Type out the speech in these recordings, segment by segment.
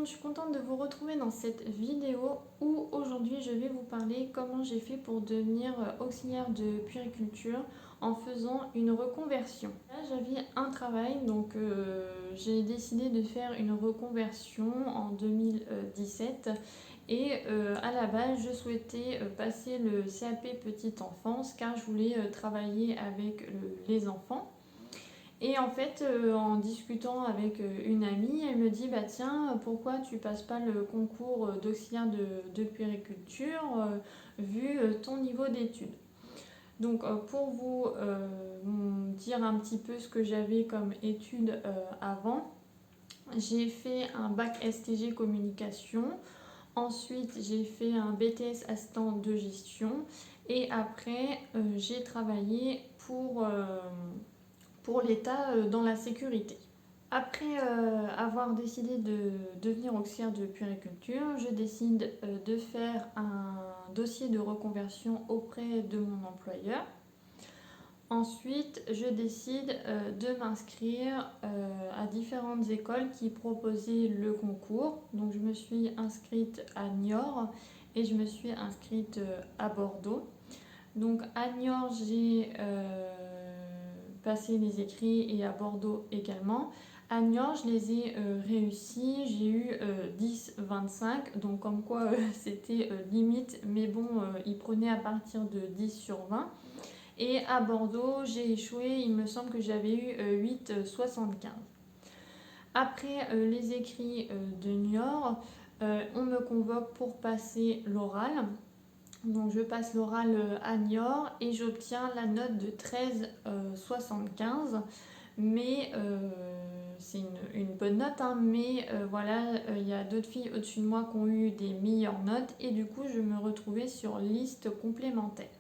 je suis contente de vous retrouver dans cette vidéo où aujourd'hui je vais vous parler comment j'ai fait pour devenir auxiliaire de puériculture en faisant une reconversion. Là j'avais un travail donc j'ai décidé de faire une reconversion en 2017 et à la base je souhaitais passer le CAP petite enfance car je voulais travailler avec les enfants. Et en fait, en discutant avec une amie, elle me dit bah tiens, pourquoi tu passes pas le concours d'auxiliaire de puériculture vu ton niveau d'études. Donc pour vous dire un petit peu ce que j'avais comme études avant, j'ai fait un bac STG communication. Ensuite, j'ai fait un BTS assistant de gestion. Et après, j'ai travaillé pour l'État dans la sécurité. Après avoir décidé de devenir auxiliaire de puériculture, je décide de faire un dossier de reconversion auprès de mon employeur. Ensuite, je décide de m'inscrire à différentes écoles qui proposaient le concours. Donc, je me suis inscrite à Niort et je me suis inscrite à Bordeaux. Donc, à Niort, j'ai passé les écrits et à Bordeaux également. À Niort, je les ai réussis. J'ai eu 10-25, donc comme quoi c'était limite, mais bon, ils prenaient à partir de 10 sur 20. Et à Bordeaux, j'ai échoué, il me semble que j'avais eu 8,75. Après les écrits de Niort, on me convoque pour passer l'oral. Donc je passe l'oral à Niort et j'obtiens la note de 13,75. Mais c'est une bonne note, hein, mais voilà, il y a d'autres filles au-dessus de moi qui ont eu des meilleures notes et du coup je me retrouvais sur liste complémentaire.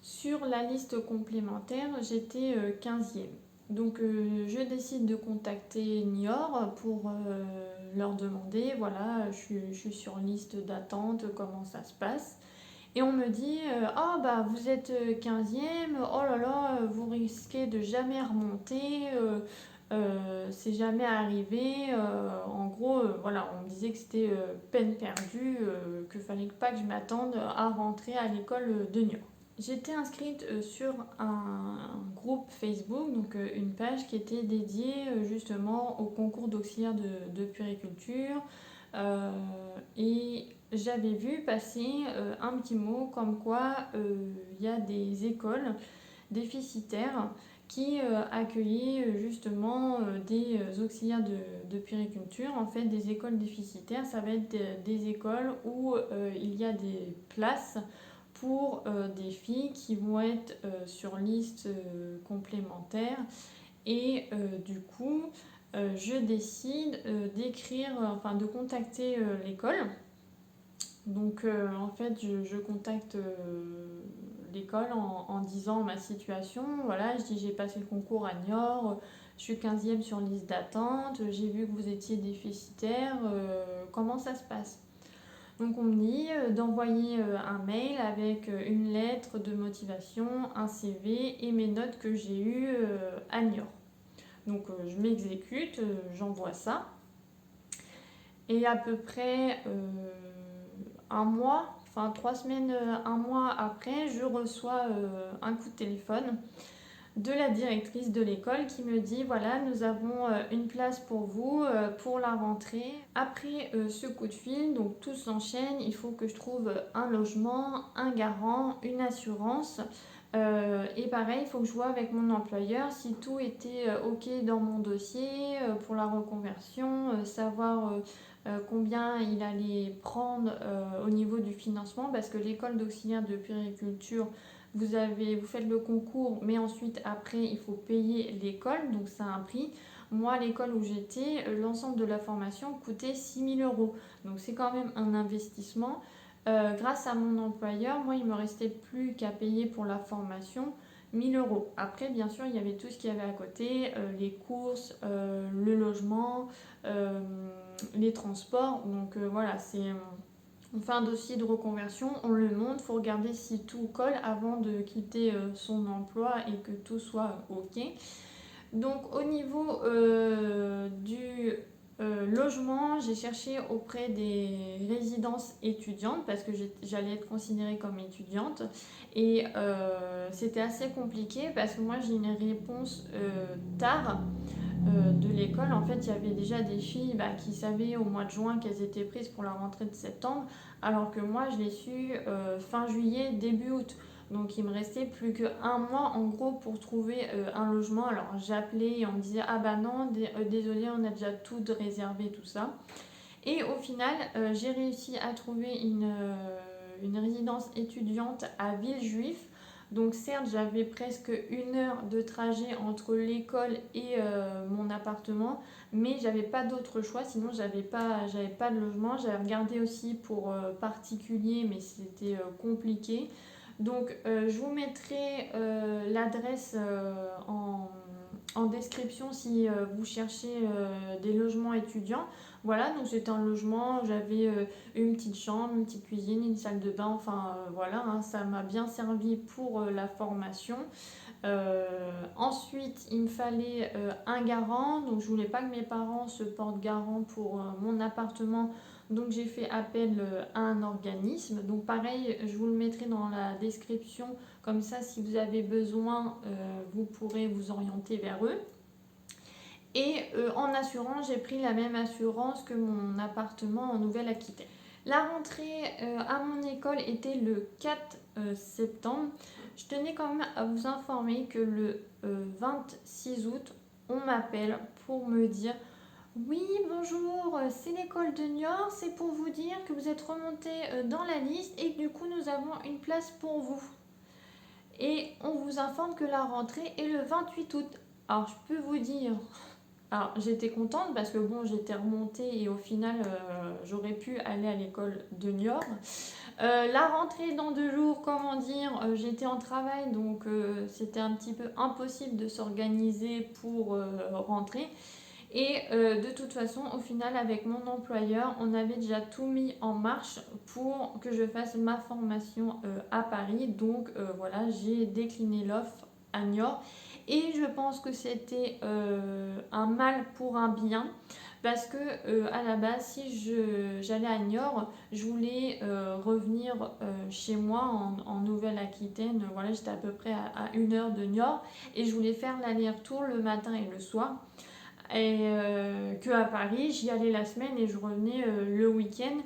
Sur la liste complémentaire, j'étais 15e. Donc je décide de contacter Niort pour leur demander, voilà, je suis sur liste d'attente, comment ça se passe. Et on me dit, ah bah vous êtes 15e, oh là là, vous risquez de jamais remonter, c'est jamais arrivé. En gros, voilà, on me disait que c'était peine perdue, que fallait pas que je m'attende à rentrer à l'école de Niort. J'étais inscrite sur un groupe Facebook, donc une page qui était dédiée justement au concours d'auxiliaire de puériculture. Et j'avais vu passer un petit mot comme quoi il y a des écoles déficitaires qui accueillaient justement des auxiliaires de puériculture. En fait, des écoles déficitaires, ça va être des écoles où il y a des places pour des filles qui vont être sur liste complémentaire. Et du coup, je décide d'écrire, enfin de contacter l'école. Donc en fait, je contacte l'école en disant ma situation. Voilà, je dis j'ai passé le concours à Niort, je suis 15e sur liste d'attente, j'ai vu que vous étiez déficitaire, comment ça se passe? Donc on me dit d'envoyer un mail avec une lettre de motivation, un CV et mes notes que j'ai eues à Niort. Donc je m'exécute, j'envoie ça. Et à peu près un mois, enfin 3 semaines, un mois après, je reçois un coup de téléphone de la directrice de l'école qui me dit voilà, nous avons une place pour vous pour la rentrée. Après ce coup de fil, donc tout s'enchaîne, il faut que je trouve un logement, un garant, une assurance. Et pareil, il faut que je vois avec mon employeur si tout était ok dans mon dossier pour la reconversion, savoir combien il allait prendre au niveau du financement parce que l'école d'auxiliaire de puériculture, vous faites le concours, mais ensuite après il faut payer l'école, donc ça a un prix. Moi, l'école où j'étais, l'ensemble de la formation coûtait 6 000 €. Donc c'est quand même un investissement. Grâce à mon employeur, moi, il me restait plus qu'à payer pour la formation 1 000 €. Après, bien sûr, il y avait tout ce qu'il y avait à côté, les courses, le logement, les transports. Donc voilà, on fait un dossier de reconversion, on le monte, il faut regarder si tout colle avant de quitter son emploi et que tout soit ok. Donc au niveau du logement, j'ai cherché auprès des résidences étudiantes parce que j'allais être considérée comme étudiante et c'était assez compliqué parce que moi j'ai une réponse tard de l'école. En fait, il y avait déjà des filles qui savaient au mois de juin qu'elles étaient prises pour la rentrée de septembre, alors que moi, je l'ai su fin juillet, début août. Donc, il me restait plus qu'un mois en gros pour trouver un logement. Alors, j'appelais et on me disait ah bah non, désolé, on a déjà tout réservé, tout ça. Et au final, j'ai réussi à trouver une résidence étudiante à Villejuif. Donc certes, j'avais presque 1 heure de trajet entre l'école et mon appartement, mais j'avais pas d'autre choix, sinon j'avais pas de logement. J'avais regardé aussi pour particulier, mais c'était compliqué. Donc je vous mettrai l'adresse en description si vous cherchez des logements étudiants. Voilà, donc c'était un logement, j'avais une petite chambre, une petite cuisine, une salle de bain, enfin voilà, hein, ça m'a bien servi pour la formation. Ensuite, il me fallait un garant, donc je voulais pas que mes parents se portent garant pour mon appartement, donc j'ai fait appel à un organisme. Donc pareil, je vous le mettrai dans la description, comme ça si vous avez besoin, vous pourrez vous orienter vers eux. Et en assurance, j'ai pris la même assurance que mon appartement en Nouvelle-Aquitaine. La rentrée à mon école était le 4 septembre. Je tenais quand même à vous informer que le 26 août, on m'appelle pour me dire oui, bonjour, c'est l'école de Niort, c'est pour vous dire que vous êtes remonté dans la liste et que du coup nous avons une place pour vous. Et on vous informe que la rentrée est le 28 août. Alors je peux vous dire... Alors j'étais contente parce que bon, j'étais remontée et au final j'aurais pu aller à l'école de Niort. La rentrée dans 2 jours, comment dire, j'étais en travail donc c'était un petit peu impossible de s'organiser pour rentrer. Et de toute façon, au final, avec mon employeur, on avait déjà tout mis en marche pour que je fasse ma formation à Paris. Donc voilà, j'ai décliné l'offre à Niort. Et je pense que c'était un mal pour un bien. Parce que à la base, si j'allais à Niort, je voulais revenir chez moi en Nouvelle-Aquitaine. Voilà, j'étais à peu près à 1 heure de Niort. Et je voulais faire l'aller-retour le matin et le soir. Et que à Paris, j'y allais la semaine et je revenais le week-end.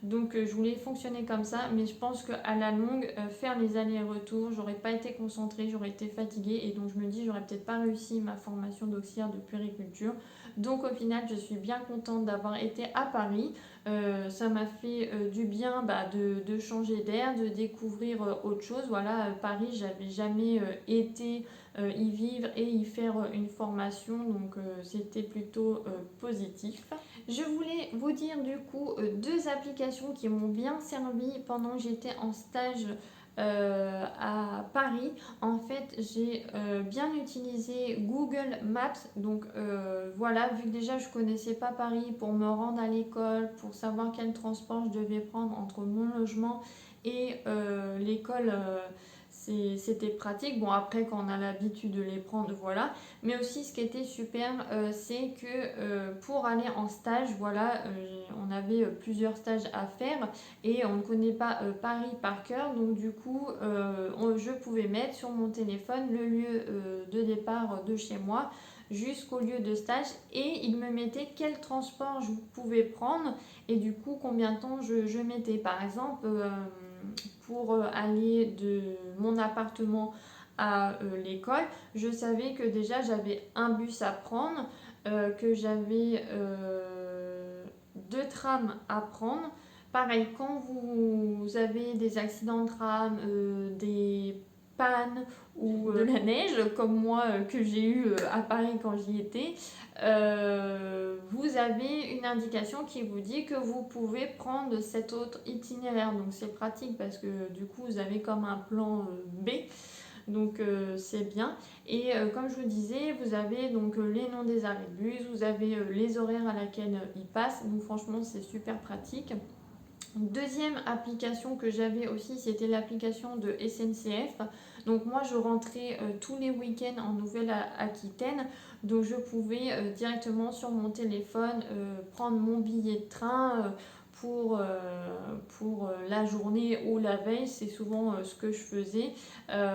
Donc je voulais fonctionner comme ça, mais je pense qu'à la longue, faire les allers-retours, j'aurais pas été concentrée, j'aurais été fatiguée et donc je me dis j'aurais peut-être pas réussi ma formation d'auxiliaire de puériculture. Donc au final, je suis bien contente d'avoir été à Paris. Ça m'a fait du bien de changer d'air, de découvrir autre chose. Voilà, Paris, j'avais jamais été y vivre et y faire une formation, donc c'était plutôt positif. Je voulais vous dire du coup 2 applications qui m'ont bien servi pendant que j'étais en stage à Paris. En fait, j'ai bien utilisé Google Maps. Donc voilà, vu que déjà je connaissais pas Paris, pour me rendre à l'école, pour savoir quel transport je devais prendre entre mon logement et l'école, c'était pratique. Bon, après, quand on a l'habitude de les prendre, voilà. Mais aussi, ce qui était super, c'est que pour aller en stage, voilà, on avait plusieurs stages à faire et on ne connaît pas Paris par cœur. Donc, du coup, je pouvais mettre sur mon téléphone le lieu de départ de chez moi jusqu'au lieu de stage et il me mettait quel transport je pouvais prendre et du coup combien de temps je mettais. Par exemple, pour aller de mon appartement à l'école, je savais que déjà j'avais un bus à prendre, que j'avais 2 trams à prendre. Pareil, quand vous avez des accidents de tram, des pannes ou de la neige, comme moi que j'ai eu à Paris quand j'y étais, vous avez une indication qui vous dit que vous pouvez prendre cet autre itinéraire. Donc c'est pratique parce que du coup vous avez comme un plan B. Donc c'est bien. Et comme je vous disais, vous avez donc les noms des arrêts de bus, vous avez les horaires à laquelle ils passent. Donc franchement c'est super pratique. Deuxième application que j'avais aussi, c'était l'application de SNCF. Donc moi, je rentrais tous les week-ends en Nouvelle-Aquitaine. Donc je pouvais directement sur mon téléphone prendre mon billet de train pour la journée ou la veille. C'est souvent ce que je faisais.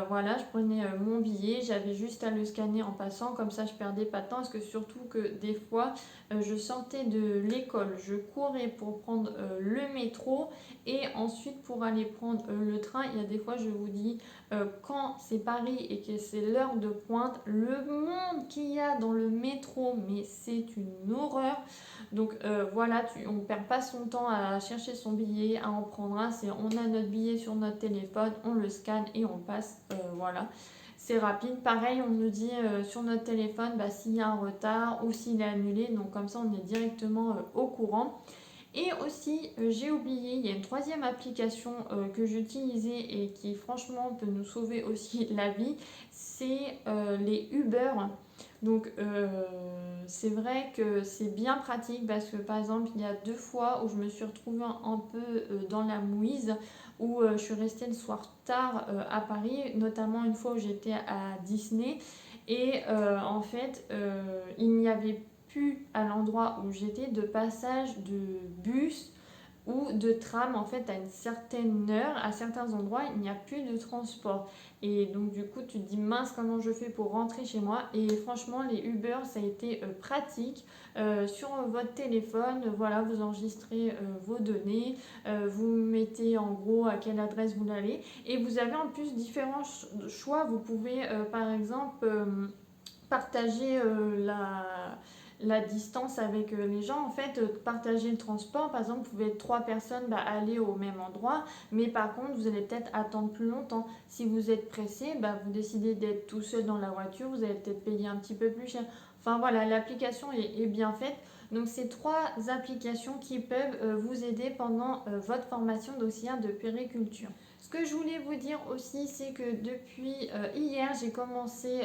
Voilà, je prenais mon billet, j'avais juste à le scanner en passant. Comme ça, je perdais pas de temps. Parce que surtout que des fois, je sortais de l'école, je courais pour prendre le métro et ensuite pour aller prendre le train. Il y a des fois, je vous dis, quand c'est Paris et que c'est l'heure de pointe, le monde qu'il y a dans le métro, mais c'est une horreur. Donc voilà, on ne perd pas son temps à chercher son billet, à en prendre un. On a notre billet sur notre téléphone, on le scanne et on passe. Voilà. C'est rapide. Pareil, on nous dit sur notre téléphone s'il y a un retard ou s'il est annulé. Donc comme ça, on est directement au courant. Et aussi, j'ai oublié, il y a une troisième application que j'utilisais et qui franchement peut nous sauver aussi la vie, c'est les Uber. Donc c'est vrai que c'est bien pratique parce que par exemple, il y a 2 fois où je me suis retrouvée un peu dans la mouise, où je suis restée le soir tard à Paris, notamment une fois où j'étais à Disney. Et en fait, il n'y avait plus à l'endroit où j'étais de passage de bus ou de tram. En fait, à une certaine heure, à certains endroits, il n'y a plus de transport. Et donc du coup, tu te dis mince, comment je fais pour rentrer chez moi? Et franchement, les Uber, ça a été pratique. Sur votre téléphone, voilà, vous enregistrez vos données, vous mettez en gros à quelle adresse vous allez, et vous avez en plus différents choix. Vous pouvez par exemple partager la distance avec les gens. En fait, partager le transport, par exemple, vous pouvez être 3 personnes aller au même endroit, mais par contre, vous allez peut-être attendre plus longtemps. Si vous êtes pressé, vous décidez d'être tout seul dans la voiture, vous allez peut-être payer un petit peu plus cher. Enfin voilà, l'application est bien faite. Donc, c'est 3 applications qui peuvent vous aider pendant votre formation d'auxiliaire de puériculture. Ce que je voulais vous dire aussi, c'est que depuis hier, j'ai commencé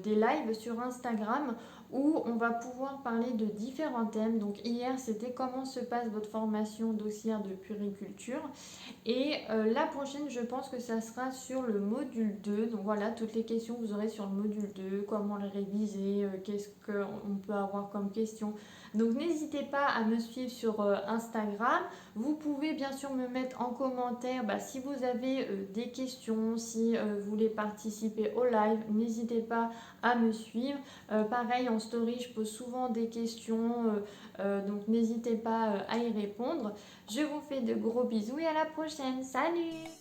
des lives sur Instagram où on va pouvoir parler de différents thèmes. Donc hier, c'était comment se passe votre formation d'auxiliaire de puériculture. Et la prochaine, je pense que ça sera sur le module 2. Donc voilà, toutes les questions que vous aurez sur le module 2, comment les réviser, qu'est-ce qu'on peut avoir comme questions. Donc n'hésitez pas à me suivre sur Instagram. Vous pouvez bien sûr me mettre en commentaire si vous avez des questions, si vous voulez participer au live. N'hésitez pas à me suivre. Pareil, en story, je pose souvent des questions, donc n'hésitez pas à y répondre. Je vous fais de gros bisous et à la prochaine. Salut!